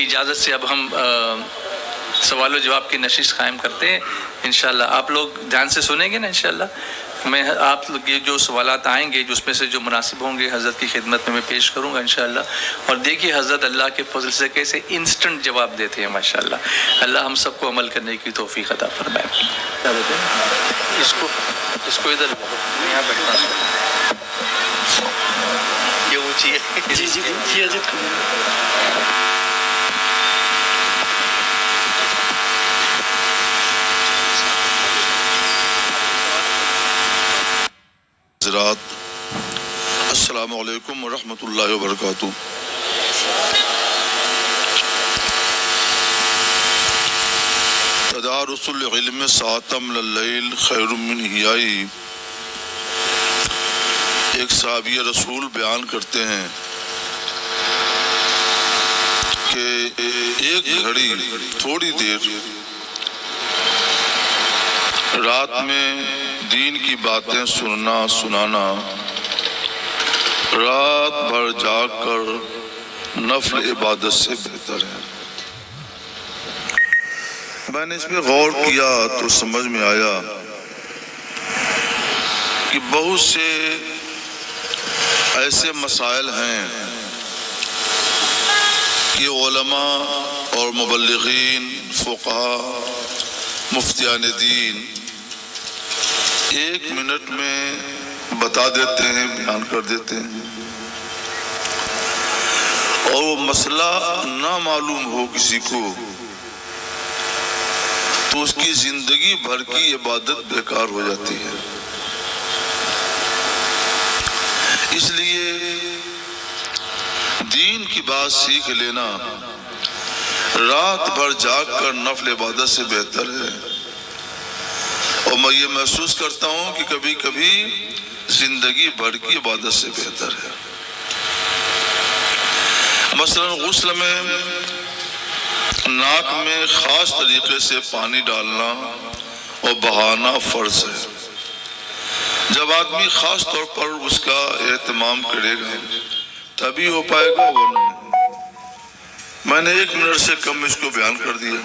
کی اجازت سے اب ہم سوال و جواب کی نشست قائم کرتے ہیں انشاءاللہ. آپ لوگ دھیان سے سنیں گے نا انشاءاللہ. میں آپ لوگ یہ جو سوالات آئیں گے جو اس میں سے جو مناسب ہوں گے حضرت کی خدمت میں پیش کروں گا انشاءاللہ. اور دیکھیے حضرت اللہ کے فضل سے کیسے انسٹنٹ جواب دیتے ہیں ماشاءاللہ. اللہ ہم سب کو عمل کرنے کی توفیق عطا فرمائے. کیا بولتے ہیں اس کو ادھر یہاں بیٹھنا یہ اونچی ہے. جی جی جی حضرات السلام علیکم ورحمۃ اللہ وبرکاتہ. تدارس العلم ساعتم لللیل خیر من حیائی. ایک صحابی رسول بیان کرتے ہیں کہ ایک گھڑی تھوڑی دیر رات میں دین کی باتیں سننا سنانا رات بھر جاگ کر نفل عبادت سے بہتر ہے. میں نے اس میں غور کیا تو سمجھ میں آیا کہ بہت سے ایسے مسائل ہیں کہ علماء اور مبلغین فقہاء مفتیان دین 1 منٹ میں بتا دیتے ہیں بیان کر دیتے ہیں اور وہ مسئلہ نہ معلوم ہو کسی کو تو اس کی زندگی بھر کی عبادت بیکار ہو جاتی ہے. اس لیے دین کی بات سیکھ لینا رات بھر جاگ کر نفل عبادت سے بہتر ہے. اور میں یہ محسوس کرتا ہوں کہ کبھی کبھی زندگی بھر کی عبادت سے بہتر ہے. مثلا غسل میں ناک میں خاص طریقے سے پانی ڈالنا اور بہانا فرض ہے. جب آدمی خاص طور پر اس کا اہتمام کرے گا تبھی ہو پائے گا ورنہ نہیں. میں نے 1 منٹ سے کم اس کو بیان کر دیا,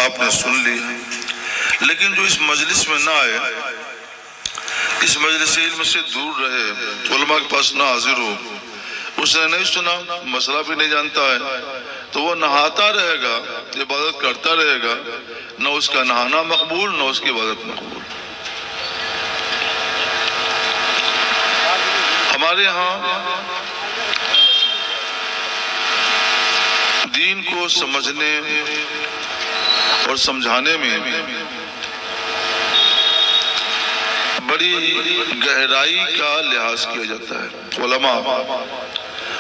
آپ نے سن لیا. لیکن جو اس مجلس میں نہ آئے, اس مجلس علم سے دور رہے, علماء کے پاس نہ حاضر ہو, اس نے نہیں سنا, مسئلہ بھی نہیں جانتا ہے, تو وہ نہاتا رہے گا, عبادت کرتا رہے گا, نہ اس کا نہانا مقبول نہ اس کی عبادت مقبول. ہمارے ہاں دین کو سمجھنے اور سمجھانے میں بڑی گہرائی کا لحاظ کیا جاتا ہے. علماء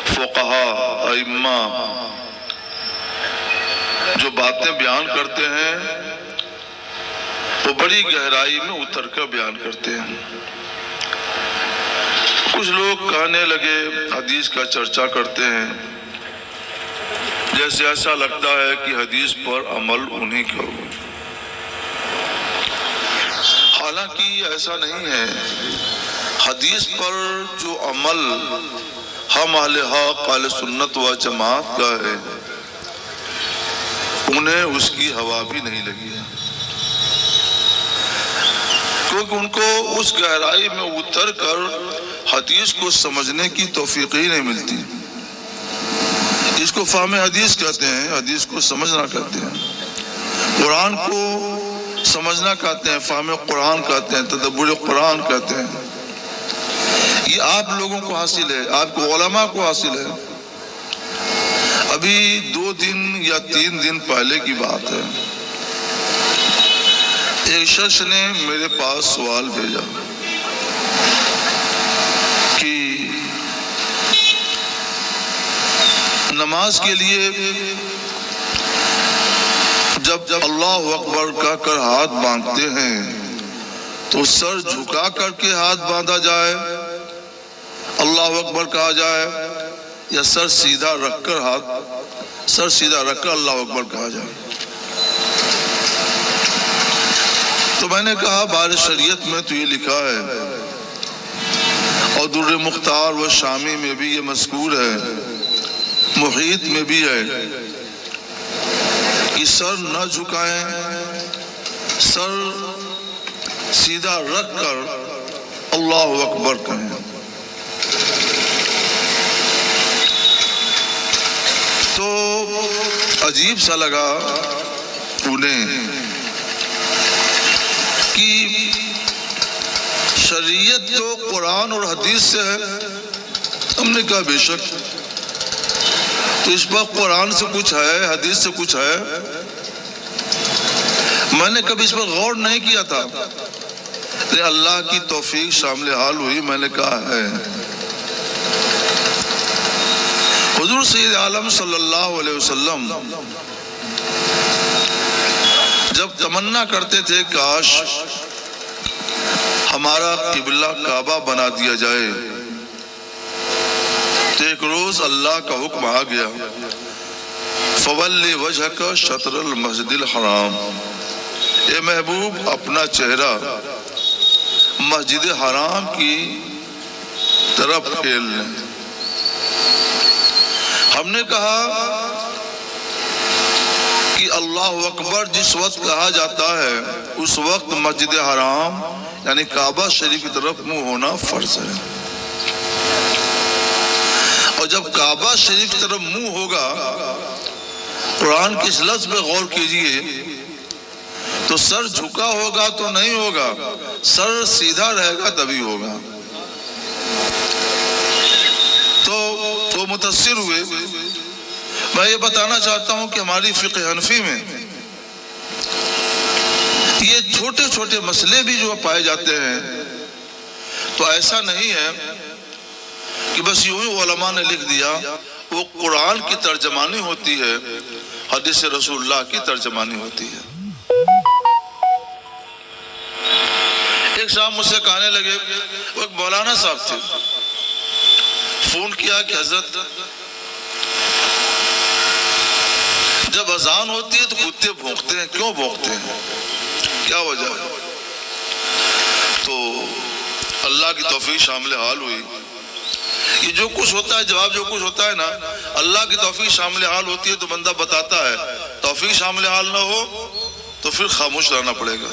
فقہاء ائمہ جو باتیں بیان کرتے ہیں وہ بڑی گہرائی میں اتر کر بیان کرتے ہیں. کچھ لوگ کہنے لگے حدیث کا چرچا کرتے ہیں جیسے ایسا لگتا ہے کہ حدیث پر عمل انہی کا ہو. حالانکہ ایسا نہیں ہے. حدیث پر جو عمل ہم اہل حق اہل سنت و جماعت کا ہے انہیں اس کی ہوا بھی نہیں لگی ہے, کیونکہ ان کو اس گہرائی میں اتر کر حدیث کو سمجھنے کی توفیق ہی نہیں ملتی. اس کو فہم حدیث کہتے ہیں, حدیث کو سمجھنا کہتے ہیں, قرآن کو سمجھنا کہتے ہیں, فہم قرآن کہتے ہیں, تدبر قرآن کہتے ہیں. یہ آپ لوگوں کو حاصل ہے, آپ کو علماء کو حاصل ہے. ابھی 2 دن یا 3 دن پہلے کی بات ہے, ایک شخص نے میرے پاس سوال بھیجا کہ نماز کے لیے جب اللہ اکبر کہہ کر ہاتھ باندھتے ہیں تو سر جھکا کر کے ہاتھ باندھا جائے, اللہ اکبر کہا جائے, یا سر سیدھا رکھ کر اللہ اکبر کہا جائے. تو میں نے کہا بار شریعت میں تو یہ لکھا ہے اور در مختار و شامی میں بھی یہ مذکور ہے, محیط میں بھی ہے کہ سر نہ جھکائیں، سر سیدھا رکھ کر اللہ اکبر کہیں۔ تو عجیب سا لگا انہیں کہ شریعت تو قرآن اور حدیث سے ہے۔ ہم نے کہا بے شک، تو اس پر قرآن سے کچھ ہے، حدیث سے کچھ ہے؟ میں نے کبھی اس پر غور نہیں کیا تھا، لیکن اللہ کی توفیق شامل حال ہوئی، میں نے کہا ہے۔ حضور سید عالم صلی اللہ علیہ وسلم جب تمنا کرتے تھے کاش ہمارا قبلہ کعبہ بنا دیا جائے، تو ایک روز اللہ کا حکم آ گیا، فَوَلِّ وَجْهَكَ شَطْرَ الْمَسْجِدِ الْحَرَامِ، اے محبوب اپنا چہرہ مسجد حرام کی طرف پھیر لیں۔ ہم نے کہا کہ اللہ اکبر جس وقت کہا جاتا ہے اس وقت مسجد حرام یعنی کعبہ شریف کی طرف منہ ہونا فرض ہے، اور جب کعبہ شریف کی طرف منہ ہوگا، قرآن کے اس لفظ پہ غور کیجئے، تو سر جھکا ہوگا تو نہیں ہوگا، سر سیدھا رہے گا تبھی ہوگا۔ تو متاثر ہوئے۔ میں یہ بتانا چاہتا ہوں کہ ہماری فقہ حنفی میں یہ چھوٹے چھوٹے مسئلے بھی جو پائے جاتے ہیں، تو ایسا نہیں ہے کہ بس یوں ہی علماء نے لکھ دیا، وہ قرآن کی ترجمانی ہوتی ہے، حدیث رسول اللہ کی ترجمانی ہوتی ہے۔ ایک صاحب مجھ سے کہنے لگے، وہ ایک مولانا صاحب تھے، فون کیا کہ حضرت جب اذان ہوتی ہے تو کتے بھونکتے ہیں، کیوں بھونکتے ہیں، کیا وجہ ہے؟ تو اللہ کی توفیق شامل حال ہوئی۔ یہ جو کچھ ہوتا ہے، جواب جو کچھ ہوتا ہے نا، اللہ کی توفیق شامل حال ہوتی ہے تو بندہ بتاتا ہے، توفیق شامل حال نہ ہو تو پھر خاموش رہنا پڑے گا۔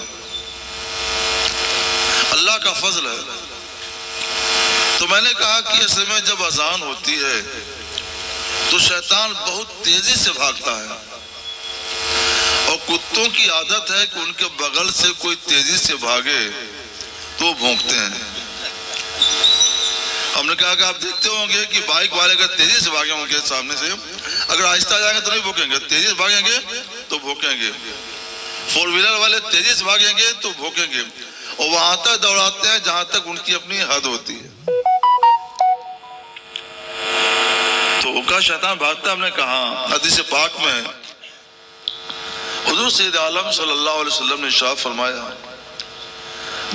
اللہ کا فضل ہے۔ تو میں نے کہا کہ اصل میں جب اذان ہوتی ہے تو شیطان بہت تیزی سے بھاگتا ہے، اور کتوں کی عادت ہے کہ ان کے بغل سے کوئی تیزی سے بھاگے تو وہ بھونکتے ہیں۔ ہم نے کہا کہ آپ دیکھتے ہوں گے کہ بائک والے اگر تیزی سے بھاگیں ہوں گے سامنے سے، اگر آہستہ جائیں گے تو نہیں بھونکیں گے، تیزی سے بھاگیں گے تو بھونکیں گے۔ فور ویلر والے تیزی سے بھاگیں گے تو بھونکیں گے، اور وہاں تک دوڑاتے ہیں جہاں تک ان کی اپنی حد ہوتی ہے۔ تو کا شیطان بھاگتا، ہم نے کہا حدیث پاک میں حضور سید عالم صلی اللہ علیہ وسلم نے ارشاد فرمایا،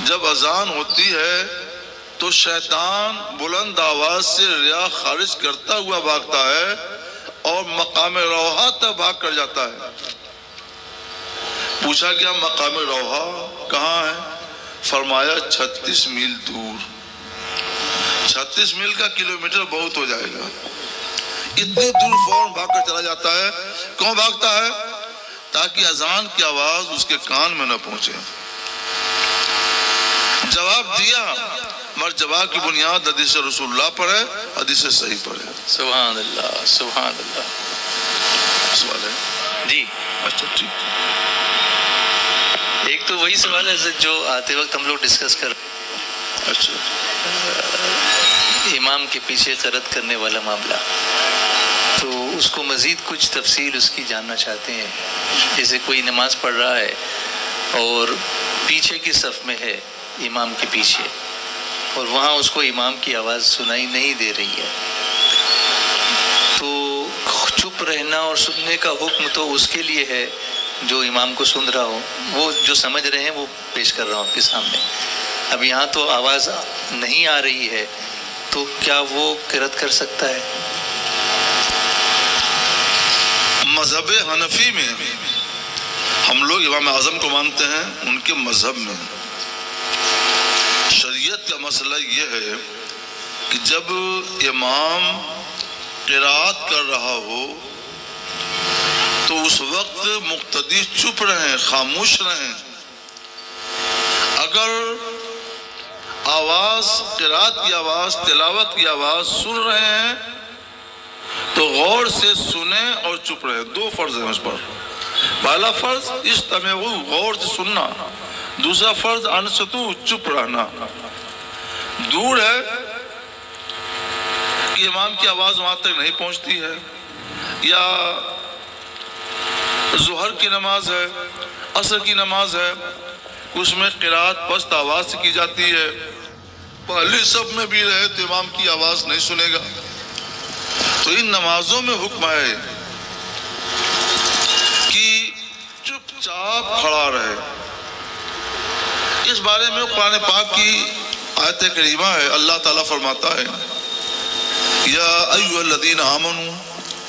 جب اذان ہوتی ہے تو شیطان بلند آواز سے ریا خارج کرتا ہوا بھاگتا ہے اور مقام روحا تک بھاگ کر جاتا ہے۔ پوچھا کیا مقام روحا کہاں ہے؟ فرمایا 36 میل دور۔ 36 میل کا کلومیٹر بہت ہو جائے گا، اتنی دور فوراً بھاگ کر چلا جاتا ہے۔ کیوں بھاگتا ہے؟ تاکہ اذان کی آواز اس کے کان میں نہ پہنچے۔ جواب دیا، مگر جواب کی بنیاد حدیث رسول اللہ پر ہے، حدیث صحیح پر ہے۔ سبحان اللہ، سبحان اللہ۔ سوال ہے جی، اچھا ٹھیک ہے۔ ایک تو وہی سوال ہے جو آتے وقت ہم لوگ ڈسکس کر اچھا، امام کے پیچھے قرت کرنے والا معاملہ، تو اس کو مزید کچھ تفصیل اس کی جاننا چاہتے ہیں۔ جیسے کوئی نماز پڑھ رہا ہے اور پیچھے کی صف میں ہے، امام کے پیچھے، اور وہاں اس کو امام کی آواز سنائی نہیں دے رہی ہے، تو چپ رہنا اور سننے کا حکم تو اس کے لیے ہے جو امام کو سن رہا ہو، وہ جو سمجھ رہے ہیں وہ پیش کر رہا ہوں آپ کے سامنے۔ اب یہاں تو آواز نہیں آ رہی ہے، تو کیا وہ قرات کر سکتا ہے؟ مذہب حنفی میں ہم لوگ امام اعظم کو مانتے ہیں، ان کے مذہب میں شریعت کا مسئلہ یہ ہے کہ جب امام قرات کر رہا ہو تو اس وقت مقتدی چپ رہیں، خاموش رہیں. اگر آواز، قرات کی آواز، تلاوت کی آواز سن رہے ہیں تو غور سے سنیں اور چپ رہیں. دو فرض ہیں اس پر. پہلا فرض استمعوا، غور سے سننا. دوسرا فرض انصتوا، چپ رہنا. دور ہے کہ امام کی آواز وہاں تک نہیں پہنچتی ہے، یا ظہر کی نماز ہے، عصر کی نماز ہے، اس میں قرات پست آواز سے کی جاتی ہے. پہلی صف میں بھی رہے تو امام کی آواز نہیں سنے گا. تو ان نمازوں میں حکم ہے کہ چپ چاپ کھڑا رہے. اس بارے میں قرآن پاک کی آیت کریمہ ہے. اللہ تعالیٰ فرماتا ہے یا ایھا الذین آمنوا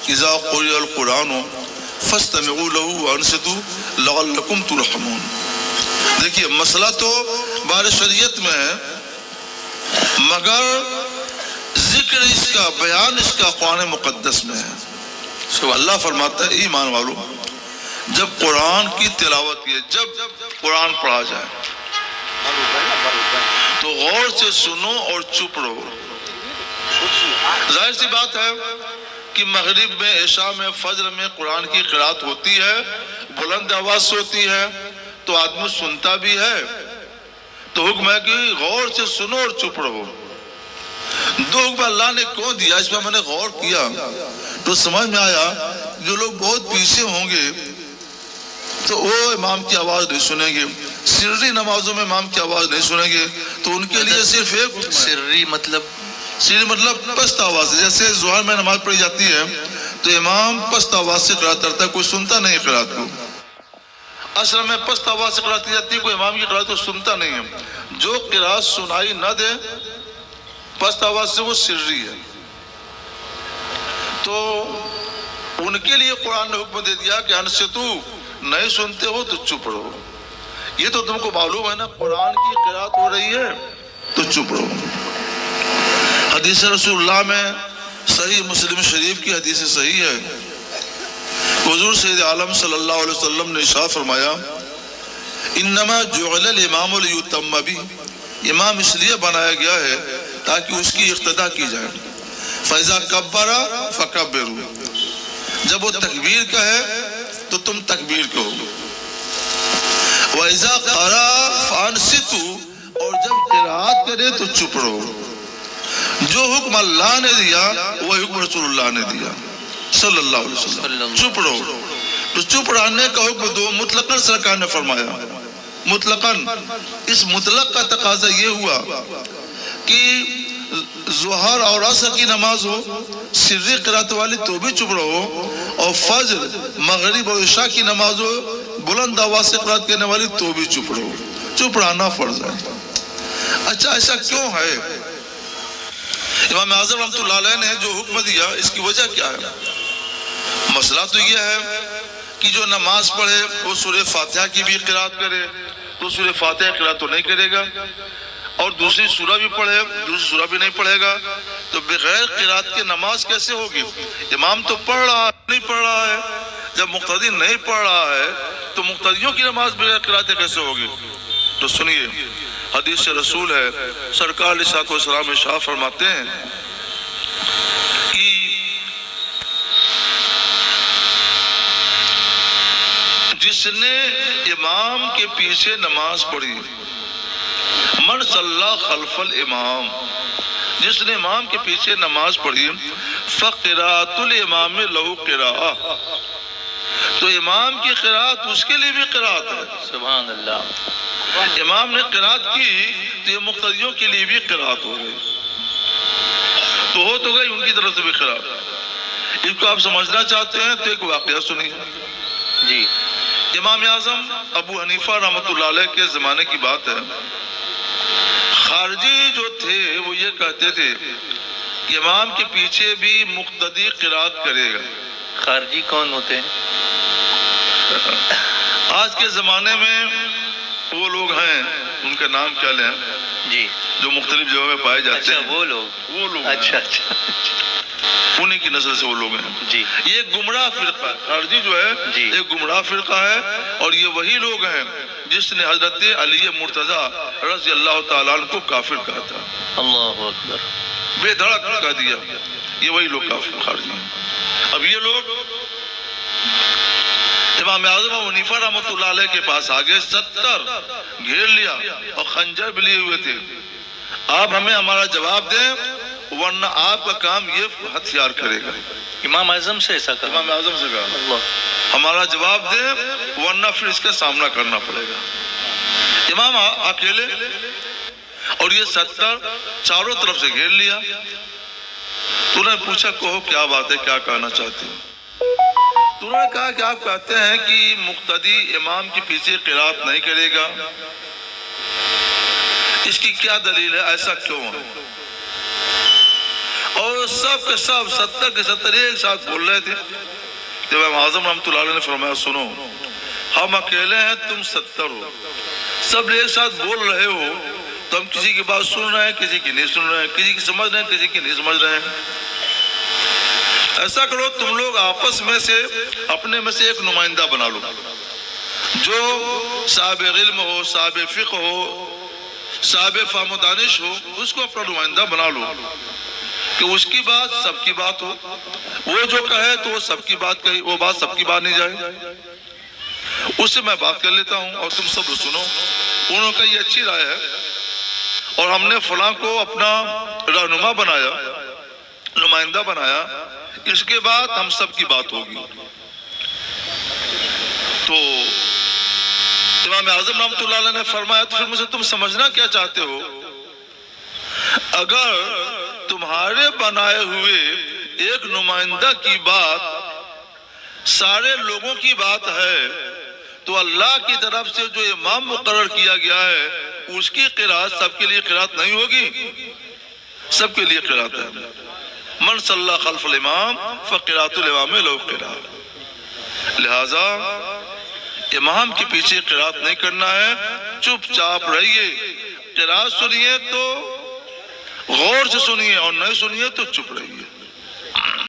اذا قرئ القرآن فاستمعوا له وانصتوا لعلکم ترحمون. دیکھیے مسئلہ تو بار شریعت میں ہے، مگر ذکر اس کا، بیان اس کا قرآن مقدس میں ہے. سو اللہ فرماتا ہے ایمان والو، جب قرآن کی تلاوت کی، جب قرآن پڑھا جائے تو غور سے سنو اور چپ رہو. ظاہر سی بات ہے کہ مغرب میں، عشاء میں، فجر میں قرآن کی قرات ہوتی ہے، بلند آواز سے ہوتی ہے، تو آدمی سنتا بھی ہے. تو حکم ہے کہ غور سے سنو اور چپ رہو. دو حکم اللہ نے کیوں دیا؟ اس میں میں نے غور کیا تو سمجھ میں آیا جو لوگ بہت پیچھے ہوں گے تو وہ امام کی آواز نہیں سنیں گے. سری نمازوں میں امام کی آواز نہیں سنیں گے، تو ان کے لیے صرف ایک سری مطلب پست آواز. جیسے ظہر میں نماز پڑھی جاتی ہے تو امام پست آواز سے قرات کرتا ہے، کوئی سنتا نہیں قرات کو. عصر میں پست آواز سے قرات کی جاتی ہے، کوئی امام کی قرات کو سنتا نہیں ہے. جو قرات سنائی نہ دے پست آواز سے، وہ سری ہے. تو ان کے لیے قرآن نے حکم دے دیا کہ انصتوا، نہیں سنتے ہو تو چپ رہو. یہ تو تم کو معلوم ہے نا، قرآن کی قرات ہو رہی ہے تو چپ رہو. حدیث رسول اللہ میں صحیح مسلم شریف کی حدیث صحیح ہے. حضور سید عالم صلی اللہ علیہ وسلم نے ارشاد فرمایا انما جعل الامام لیتم بہ، امام اس لیے بنایا گیا ہے تاکہ اس کی اقتداء کی جائے. فاذا کبر فکبروا، جب وہ تکبیر کہے تو تم تکبیر کہو. واذا قرأ فانصتوا، اور جب قرات کرے تو چپ رہو. جو حکم اللہ نے دیا وہ حکم رسول اللہ نے دیا صلی اللہ علیہ وسلم. چپ رہو. تو چپ رہنے کا حکم دو مطلقاً سرکار نے فرمایا. مطلقاً اس مطلق کا تقاضا یہ ہوا کہ ظہر اور عصر کی نماز ہو سری قرات والی تو بھی چپ رہو، اور فجر، مغرب اور عشاء کی نماز ہو بلند آواز سے قرات کرنے والی تو بھی چپ رہو. چپ رہنا فرض ہے. اچھا ایسا کیوں ہے؟ امام اعظم رحمۃ اللہ علیہ نے جو حکم دیا اس کی وجہ کیا ہے؟ مسئلہ تو یہ ہے کہ جو نماز پڑھے وہ سورہ فاتحہ کی بھی قرات کرے، تو سورہ فاتحہ قرات تو نہیں کرے گا، اور دوسری سورہ بھی پڑھے، دوسری سورہ بھی نہیں پڑھے گا. تو بغیر قرات کے نماز کیسے ہوگی؟ امام تو پڑھ رہا ہے، نہیں پڑھ رہا ہے. جب مقتدی نہیں پڑھ رہا ہے تو مقتدیوں کی نماز بغیر قرات کیسے ہوگی؟ تو سنیے، حدیث رسول ہے، سرکار علیہ الصلوۃ والسلام ارشاد فرماتے ہیں کہ جس نے امام کے پیچھے نماز پڑھی، من صلی خلف الامام، جس نے امام کے پیچھے نماز پڑھی، فقراءۃ الامام لہ قراءۃ، تو امام کی قرات اس کے لیے بھی قرات ہے. سبحان اللہ. امام نے قرات کی تو یہ مقتدیوں کے لیے بھی قرات ہو گئی، تو ہو تو گئی ان کی طرف سے بھی قرات. اس کو آپ سمجھنا چاہتے ہیں تو ایک واقعہ سنیے. جی. امام اعظم ابو حنیفہ رحمۃ اللہ علیہ کے زمانے کی بات ہے. خارجی جو تھے وہ یہ کہتے تھے کہ امام کے پیچھے بھی مقتدی قرات کرے گا. خارجی کون ہوتے ہیں؟ آج کے زمانے میں وہ لوگ ہیں، ان کا نام کیا لیں، جی، جو مختلف جگہوں میں پائے جاتے ہیں. اچھا وہ لوگ ہیں. اچھا. انہیں کی نسل سے وہ لوگ ہیں جی یہ گمراہ فرقہ ہے خارجی جو ہے جی ایک گمراہ فرقہ ہے اور یہ وہی لوگ ہیں جس نے حضرت علی مرتضیٰ رضی اللہ تعالیٰ عنہ کو کافر کہا تھا اللہ اکبر بے دھڑک کہہ دیا یہ وہی لوگ کافر خارجی ہیں اب یہ لوگ امام اعظم ابو حنیفہ رحمۃ اللہ علیہ کے پاس آگے 70 گھیر لیا اور خنجر بھی لیے ہوئے تھے آپ ہمیں ہمارا جواب دیں ورنہ آپ کا کام یہ ہتھیار کرے گا امام اعظم سے ایسا کہا امام اعظم سے کہا اللہ ہمارا جواب دیں ورنہ پھر اس کا سامنا کرنا پڑے گا امام اکیلے اور یہ 70 چاروں طرف سے گھیر لیا تو انہوں نے پوچھا کہو کیا بات ہے کیا کہنا چاہتے ہیں تو انہوں نے کہا کہ آپ کہتے ہیں کہ مقتدی امام کے پیچھے قرات نہیں کرے گا اس کی کیا دلیل ہے ایسا کیوں ہے اور سب کے سب 70 کے 70 ایک ساتھ بول رہے تھے جب امام اعظم رحمۃ اللہ علیہ نے فرمایا سنو ہم اکیلے ہیں تم 70 ہو سب ایک ساتھ بول رہے ہو تو ہم کسی کی بات سن رہے ہیں کسی کی نہیں سن رہے ہیں کسی کی سمجھ رہے ہیں کسی کی نہیں سمجھ رہے ہیں ایسا کرو تم لوگ آپس میں سے اپنے میں سے ایک نمائندہ بنا لو جو صاحب علم ہو صاحب فقہ ہو صاحب فہم و دانش ہو اس کو اپنا نمائندہ بنا لو کہ اس کی بات سب کی بات ہو وہ جو کہے تو وہ سب کی بات کہی وہ بات سب کی بات نہیں جائے اس سے میں بات کر لیتا ہوں اور تم سب سنو انہوں کا یہ اچھی رائے ہے اور ہم نے فلاں کو اپنا رہنما بنایا نمائندہ بنایا اس کے بعد ہم سب کی بات ہوگی تو امام اعظم رحمۃ اللہ علیہ نے فرمایا تو پھر مجھے تم سمجھنا کیا چاہتے ہو اگر تمہارے بنائے ہوئے ایک نمائندہ کی بات سارے لوگوں کی بات ہے تو اللہ کی طرف سے جو امام مقرر کیا گیا ہے اس کی قرات سب کے لیے قرات نہیں ہوگی سب کے لیے قرات ہے من صلی خلف الامام فقرات الامام لو قرات لہذا امام کے پیچھے قرات نہیں کرنا ہے چپ چاپ رہیے قرات سنیے تو غور سے سنیے اور نہیں سنیے تو چپ رہیے